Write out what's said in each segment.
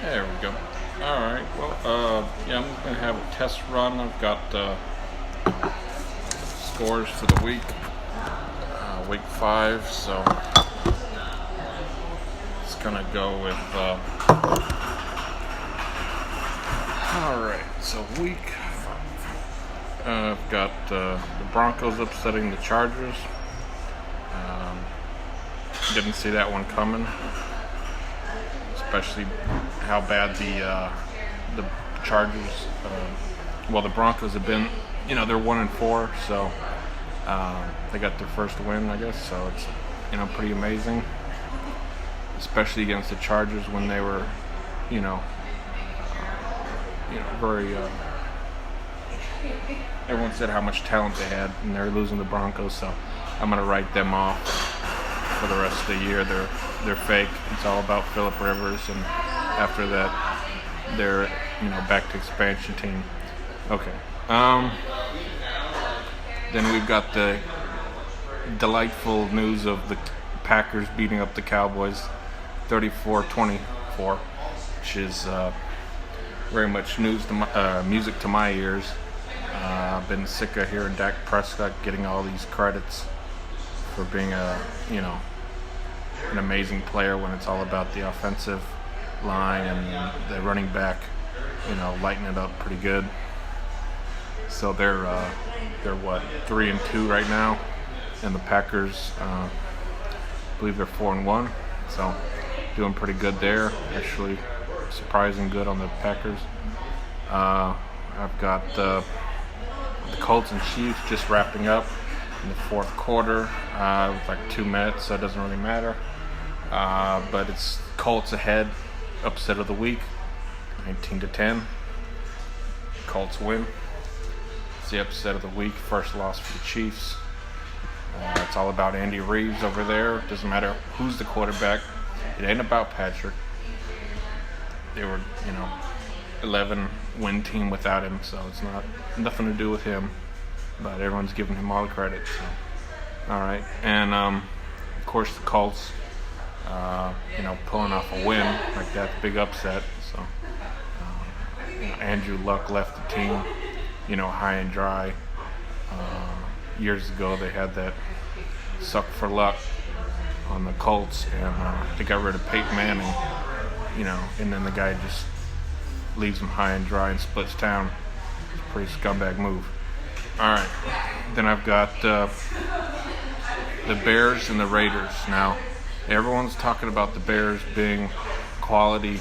There we go. All right. Well, yeah, I'm gonna have a test run. I've got scores for the week 5. So it's gonna go with. All right. So week 5. I've got the Broncos upsetting the Chargers. Didn't see that one coming, especially how bad the Chargers. The Broncos have been. They're 1-4, so they got their first win, I guess. So it's pretty amazing, especially against the Chargers when they were, very. Everyone said how much talent they had, and they're losing the Broncos. So I'm gonna write them off for the rest of the year. They're fake. It's all about Phillip Rivers, and after that, they're back to expansion team. Okay. Then we've got the delightful news of the Packers beating up the Cowboys, 34-24, which is very much music to my ears. I've been sick of hearing Dak Prescott getting all these credits for being an amazing player when it's all about the offensive line and the running back, lighting it up pretty good. So they're what, 3-2 right now, and the Packers, I believe they're 4-1. So doing pretty good there. Actually, surprising good on the Packers. I've got the Colts and Chiefs just wrapping up in the fourth quarter with like 2 minutes, so it doesn't really matter. But it's Colts ahead, upset of the week, 19-10. Colts win. It's the upset of the week, first loss for the Chiefs. It's all about Andy Reeves over there. It doesn't matter who's the quarterback. It ain't about Patrick. They were, 11-win team without him, so it's nothing to do with him. But everyone's giving him all the credit. So, all right, and of course the Colts, pulling off a win like that, big upset. So Andrew Luck left the team, high and dry. Years ago they had that suck for luck on the Colts, and they got rid of Peyton Manning, and then the guy just leaves him high and dry and splits town. It's a pretty scumbag move. All right, then I've got the Bears and the Raiders. Now, everyone's talking about the Bears being quality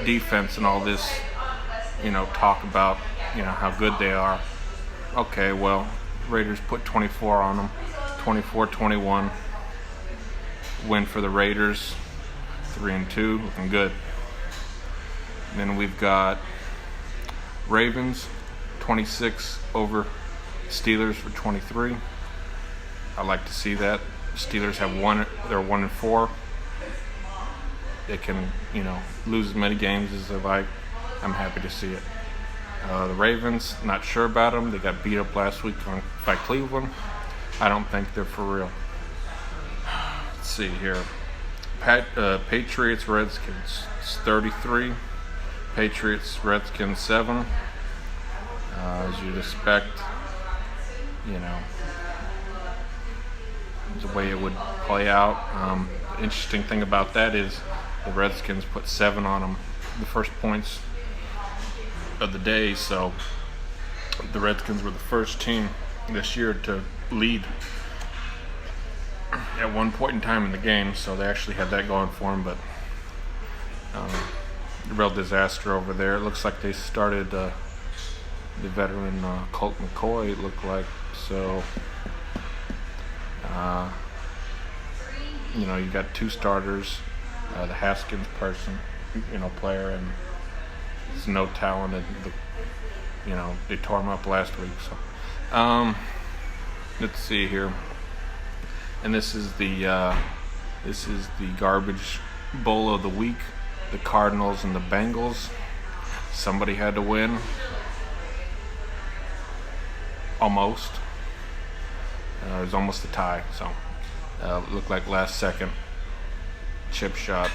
defense and all this, talk about, how good they are. Okay, well, Raiders put 24 on them, 24-21. Win for the Raiders, 3-2, looking good. And then we've got Ravens, 26 over Steelers for 23. I like to see that. Steelers have they're 1-4. They can, lose as many games as they like. I'm happy to see it. The Ravens, not sure about them. They got beat up last week by Cleveland. I don't think they're for real. Let's see here. Patriots Redskins, it's 33. Patriots Redskins 7. As you'd expect, the way it would play out. The interesting thing about that is the Redskins put 7 on them, the first points of the day. So the Redskins were the first team this year to lead at one point in time in the game. So they actually had that going for them, but real disaster over there. It looks like they started the veteran Colt McCoy, it looked like. So you got 2 starters, the Haskins player, and it's no talented. They tore him up last week. So let's see here, and this is the garbage bowl of the week. The Cardinals and the Bengals. Somebody had to win. Almost. It was almost a tie. So it looked like last second chip shot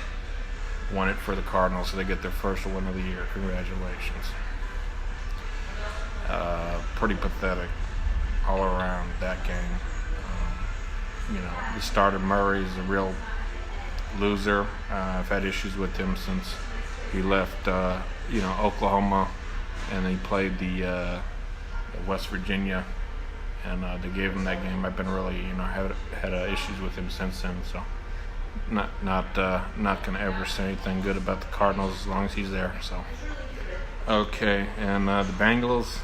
won it for the Cardinals, so they get their first win of the year. Congratulations. Pretty pathetic all around that game. The starter Murray is a real loser. I've had issues with him since he left, Oklahoma, and he played the West Virginia, and they gave him that game. I've been really, had issues with him since then. So not gonna ever say anything good about the Cardinals as long as he's there. So okay, and the Bengals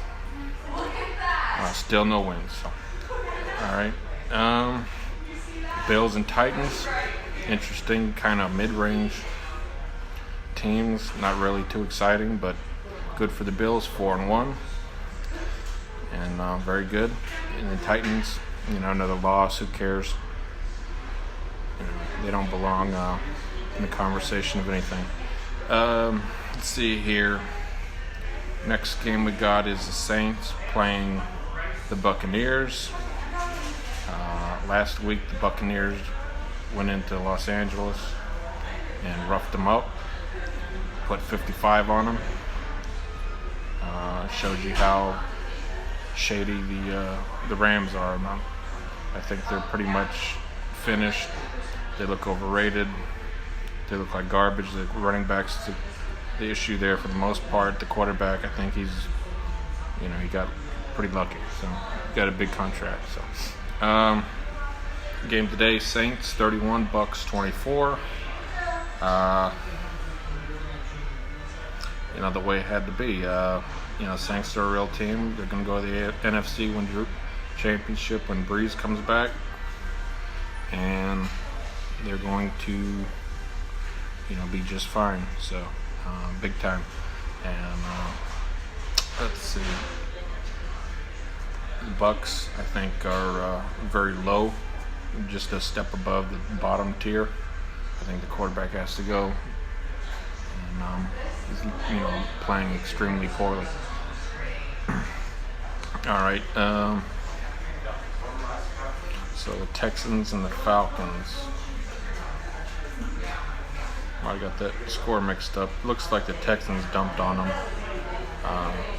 still no wins. So all right, Bills and Titans, interesting kind of mid-range teams. Not really too exciting, but good for the Bills, 4-1, and very good. And the Titans, another loss. Who cares? They don't belong in the conversation of anything. Let's see here. Next game we got is the Saints playing the Buccaneers. Last week the Buccaneers went into Los Angeles and roughed them up, put 55 on them. Shows you how shady the Rams are. I think they're pretty much finished. They look overrated. They look like garbage. The running back's the issue there for the most part. The quarterback, I think he got pretty lucky. So he got a big contract. So game today: Saints 31, Bucks 24. The way it had to be. Saints are a real team. They're going to go to the NFC championship when Breeze comes back, and they're going to, be just fine. So, big time. And let's see. The Bucks, I think, are very low, just a step above the bottom tier. I think the quarterback has to go. And he's, playing extremely poorly. All right. So the Texans and the Falcons. I got that score mixed up. Looks like the Texans dumped on them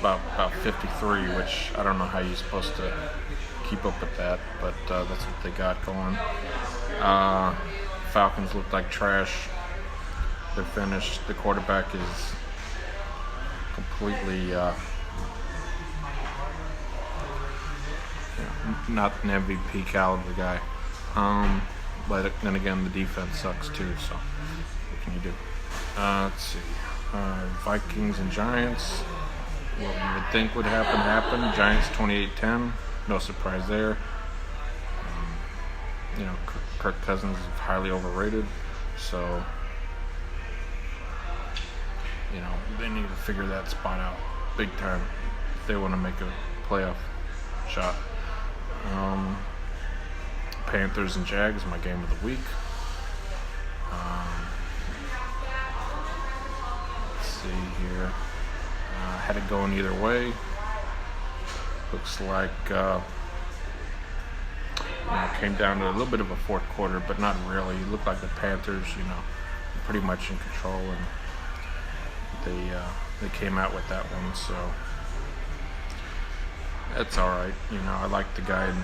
about 53, which I don't know how you're supposed to keep up with that, but that's what they got going. Falcons look like trash. They're finished. The quarterback is completely not an MVP caliber guy. But then again, the defense sucks too. So what can you do? Let's see. Vikings and Giants. What you would think would happen. Giants 28-10. No surprise there. Kirk Cousins is highly overrated. So they need to figure that spot out big time if they want to make a playoff shot. Panthers and Jags, my game of the week. Let's see here. Had it going either way. Looks like came down to a little bit of a fourth quarter, but not really. It looked like the Panthers, pretty much in control, and they came out with that one, so that's all right. I like the guy in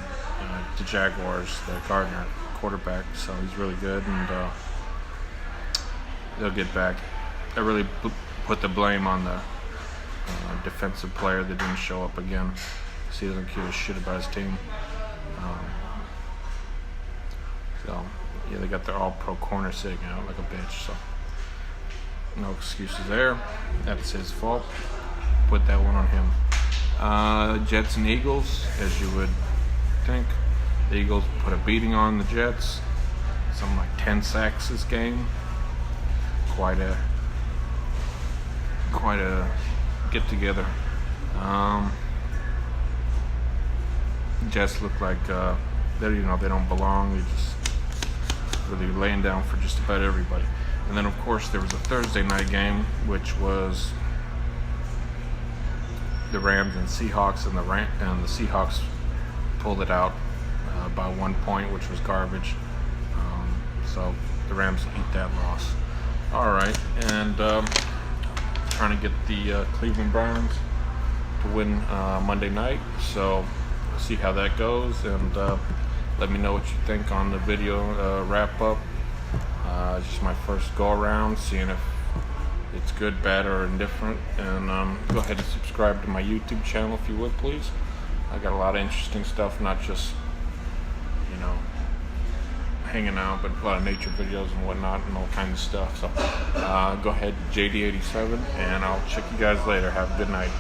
the Jaguars, the Gardner quarterback, so he's really good, and they'll get back. I really put the blame on the defensive player that didn't show up again, because he doesn't give a shit about his team. They got their all-pro corner sitting out like a bitch, so no excuses there. That's his fault. Put that one on him. Jets and Eagles, as you would think. The Eagles put a beating on the Jets. Something like 10 sacks this game. Quite a get together. Jets look like they don't belong. They just really laying down for just about everybody. And then, of course, there was a Thursday night game, which was the Rams and Seahawks, and the Seahawks pulled it out by 1 point, which was garbage. So the Rams eat that loss. All right, and trying to get the Cleveland Browns to win Monday night. So see how that goes, and let me know what you think on the video wrap up. It's just my first go around, seeing if it's good, bad, or indifferent. And go ahead and subscribe to my YouTube channel if you would, please. I got a lot of interesting stuff, not just, hanging out, but a lot of nature videos and whatnot and all kinds of stuff. So go ahead, JD87, and I'll check you guys later. Have a good night.